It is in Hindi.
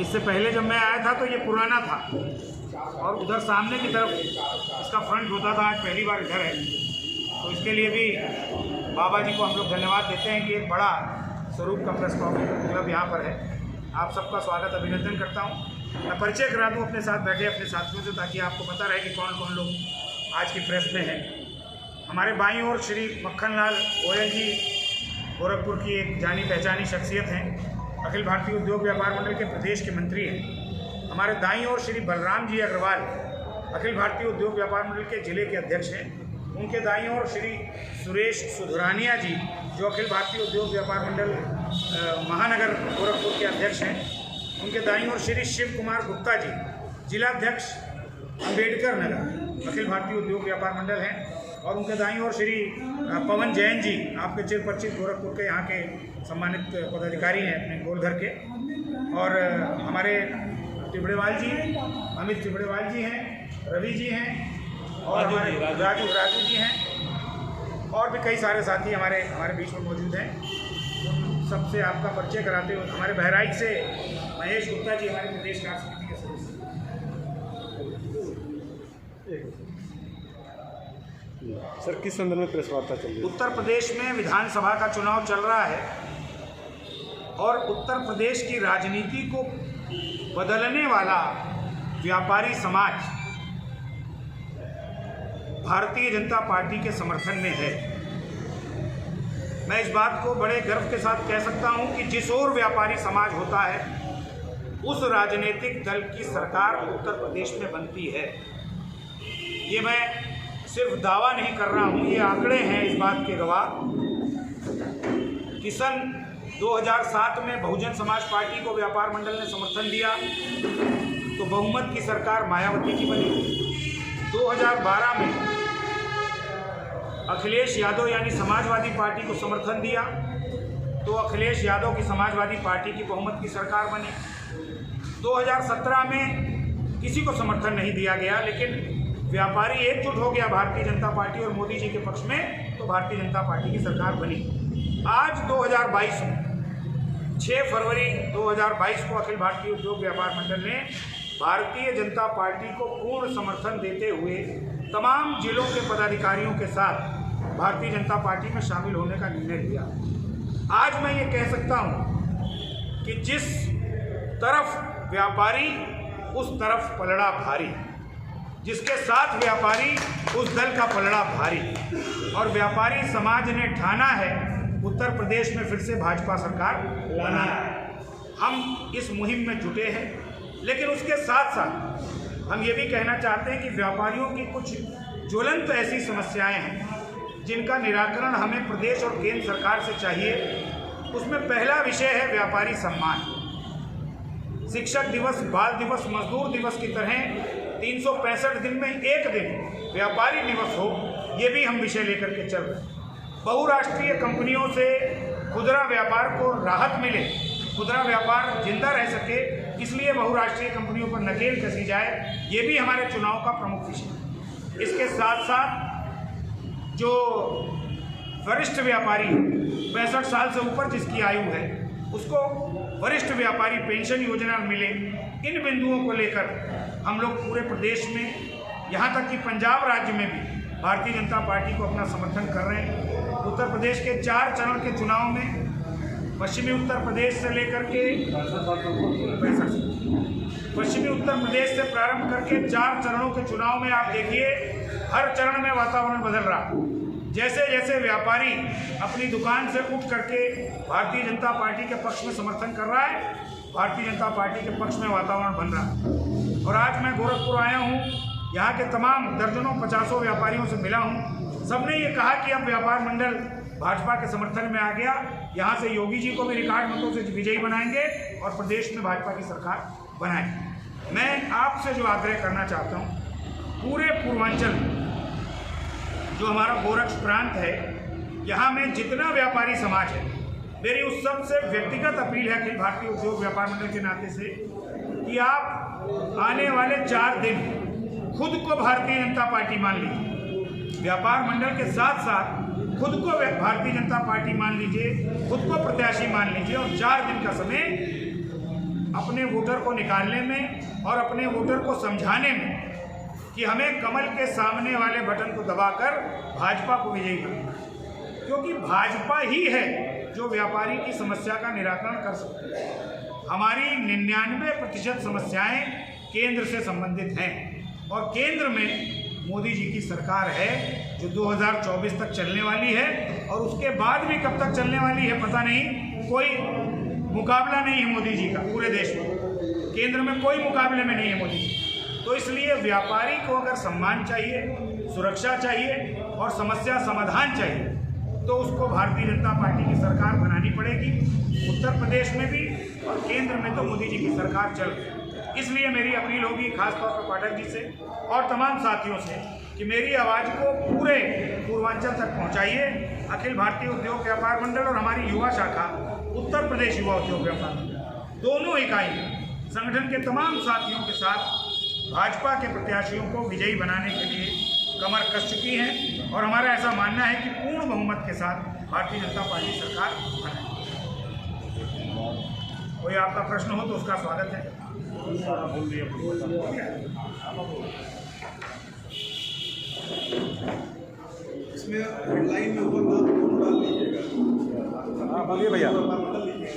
इससे पहले जब मैं आया था तो ये पुराना था और उधर सामने की तरफ इसका फ्रंट होता था। आज पहली बार इधर है, तो इसके लिए भी बाबा जी को हम लोग धन्यवाद देते हैं कि एक बड़ा स्वरूप का प्रेस क्लब यहाँ पर है। आप सबका स्वागत अभिनंदन करता हूँ। मैं परिचय करा दूँ अपने साथ बैठे अपने साथियों से, ताकि आपको पता रहे कि कौन कौन लोग आज की प्रेस में हैं। हमारे बाईं ओर श्री मक्खनलाल गोयल जी गोरखपुर की एक जानी पहचानी शख्सियत हैं, अखिल भारतीय उद्योग व्यापार मंडल के प्रदेश के मंत्री हैं। हमारे दाईं ओर श्री बलराम जी अग्रवाल अखिल भारतीय उद्योग व्यापार मंडल के जिले के अध्यक्ष हैं। उनके दाईं ओर श्री सुरेश सुधरानिया जी जो अखिल भारतीय उद्योग व्यापार मंडल महानगर गोरखपुर के अध्यक्ष हैं। उनके दाईं ओर श्री शिव कुमार गुप्ता जी जिलाध्यक्ष अम्बेडकर नगर अखिल भारतीय उद्योग व्यापार मंडल हैं। और उनके दाईं ओर श्री पवन जैन जी आपके चिरपरिचित गोरखपुर के यहाँ के सम्मानित पदाधिकारी हैं अपने गोलघर के। और हमारे तिबड़ेवाल जी अमित तिबड़ेवाल जी हैं, रवि जी हैं और हमारे राजू जी हैं और भी कई सारे साथी हमारे बीच में मौजूद हैं। उन सबसे आपका परिचय कराते हुए हमारे बहराइच से महेश गुप्ता जी हमारे प्रदेश कार्य समिति के सदस्य। सर, किस संदर्भ में प्रेस वार्ता चल रही है? उत्तर प्रदेश में विधानसभा का चुनाव चल रहा है और उत्तर प्रदेश की राजनीति को बदलने वाला व्यापारी समाज भारतीय जनता पार्टी के समर्थन में है। मैं इस बात को बड़े गर्व के साथ कह सकता हूं कि जिस ओर व्यापारी समाज होता है उस राजनीतिक दल की सरकार उत्तर प्रदेश में बनती है। ये मैं सिर्फ दावा नहीं कर रहा हूँ, ये आंकड़े हैं इस बात के गवाह कि सन 2007 में बहुजन समाज पार्टी को व्यापार मंडल ने समर्थन दिया तो बहुमत की सरकार मायावती की बनी। 2012 में अखिलेश यादव यानी समाजवादी पार्टी को समर्थन दिया तो अखिलेश यादव की समाजवादी पार्टी की बहुमत की सरकार बनी। 2017 में किसी को समर्थन नहीं दिया गया, लेकिन व्यापारी एकजुट हो गया भारतीय जनता पार्टी और मोदी जी के पक्ष में, तो भारतीय जनता पार्टी की सरकार बनी। आज 2022 में 6 फरवरी 2022 को अखिल भारतीय उद्योग व्यापार मंडल ने भारतीय जनता पार्टी को पूर्ण समर्थन देते हुए तमाम जिलों के पदाधिकारियों के साथ भारतीय जनता पार्टी में शामिल होने का निर्णय लिया। आज मैं ये कह सकता हूँ कि जिस तरफ व्यापारी उस तरफ पलड़ा भारी, जिसके साथ व्यापारी उस दल का पलड़ा भारी। और व्यापारी समाज ने ठाना है उत्तर प्रदेश में फिर से भाजपा सरकार लाना है। हम इस मुहिम में जुटे हैं, लेकिन उसके साथ साथ हम ये भी कहना चाहते हैं कि व्यापारियों की कुछ ज्वलंत ऐसी समस्याएं हैं जिनका निराकरण हमें प्रदेश और केंद्र सरकार से चाहिए। उसमें पहला विषय है व्यापारी सम्मान। शिक्षक दिवस, बाल दिवस, मजदूर दिवस की तरह 365 दिन में एक दिन व्यापारी दिवस हो, ये भी हम विषय लेकर के चल रहे हैं। बहुराष्ट्रीय कंपनियों से खुदरा व्यापार को राहत मिले, खुदरा व्यापार जिंदा रह सके, इसलिए बहुराष्ट्रीय कंपनियों पर नकेल कसी जाए, ये भी हमारे चुनाव का प्रमुख विषय है। इसके साथ साथ जो वरिष्ठ व्यापारी 65 साल से ऊपर जिसकी आयु है उसको वरिष्ठ व्यापारी पेंशन योजना मिले, इन बिंदुओं को लेकर हम लोग पूरे प्रदेश में, यहाँ तक कि पंजाब राज्य में भी भारतीय जनता पार्टी को अपना समर्थन कर रहे हैं। उत्तर प्रदेश के 4 चरण के चुनाव में पश्चिमी उत्तर प्रदेश से लेकर के पश्चिमी उत्तर प्रदेश से प्रारंभ करके 4 चरणों के चुनाव में आप देखिए हर चरण में वातावरण बदल रहा। जैसे जैसे व्यापारी अपनी दुकान से उठ करके भारतीय जनता पार्टी के पक्ष में समर्थन कर रहा है, भारतीय जनता पार्टी के पक्ष में वातावरण बन रहा है। और आज मैं गोरखपुर आया हूँ, यहाँ के तमाम दर्जनों 50 व्यापारियों से मिला हूँ। सबने ये कहा कि अब व्यापार मंडल भाजपा के समर्थन में आ गया, यहाँ से योगी जी को भी रिकॉर्ड मतों से विजयी बनाएंगे और प्रदेश में भाजपा की सरकार बनाएंगे। मैं आपसे जो आग्रह करना चाहता हूँ, पूरे पूर्वांचल जो हमारा गोरक्ष प्रांत है, यहाँ में जितना व्यापारी समाज है, मेरी उस सबसे व्यक्तिगत अपील है अखिल भारतीय उद्योग व्यापार मंडल के नाते से कि आप आने वाले 4 दिन खुद को भारतीय जनता पार्टी मान लीजिए, व्यापार मंडल के साथ साथ खुद को भारतीय जनता पार्टी मान लीजिए, खुद को प्रत्याशी मान लीजिए और 4 दिन का समय अपने अपने वोटर को निकालने में और अपने वोटर को समझाने में कि हमें कमल के सामने वाले बटन को दबाकर भाजपा को विजयी करना है, क्योंकि भाजपा ही है जो व्यापारी की समस्या का निराकरण कर सकती है। हमारी 99% समस्याएं केंद्र से संबंधित हैं और केंद्र में मोदी जी की सरकार है जो 2024 तक चलने वाली है और उसके बाद भी कब तक चलने वाली है पता नहीं। कोई मुकाबला नहीं है मोदी जी का पूरे देश में, केंद्र में कोई मुकाबले में नहीं है मोदी जी। तो इसलिए व्यापारी को अगर सम्मान चाहिए, सुरक्षा चाहिए और समस्या समाधान चाहिए तो उसको भारतीय जनता पार्टी की सरकार बनानी पड़ेगी, उत्तर प्रदेश में भी और केंद्र में तो मोदी जी की सरकार चल रही है। इसलिए मेरी अपील होगी खासतौर पर पाठक जी से और तमाम साथियों से कि मेरी आवाज़ को पूरे पूर्वांचल तक पहुंचाइए। अखिल भारतीय उद्योग व्यापार मंडल और हमारी युवा शाखा उत्तर प्रदेश युवा उद्योग व्यापार मंडल दोनों इकाई संगठन के तमाम साथियों के साथ भाजपा के प्रत्याशियों को विजयी बनाने के लिए कमर कस चुकी हैं और हमारा ऐसा मानना है कि पूर्ण बहुमत के साथ भारतीय जनता पार्टी सरकार बनाएगी। कोई आपका प्रश्न हो तो उसका स्वागत है। इसमें हेडलाइन में ऊपर नाम डाल लीजिएगा। हाँ बोलिए भैया। लीजिएगा।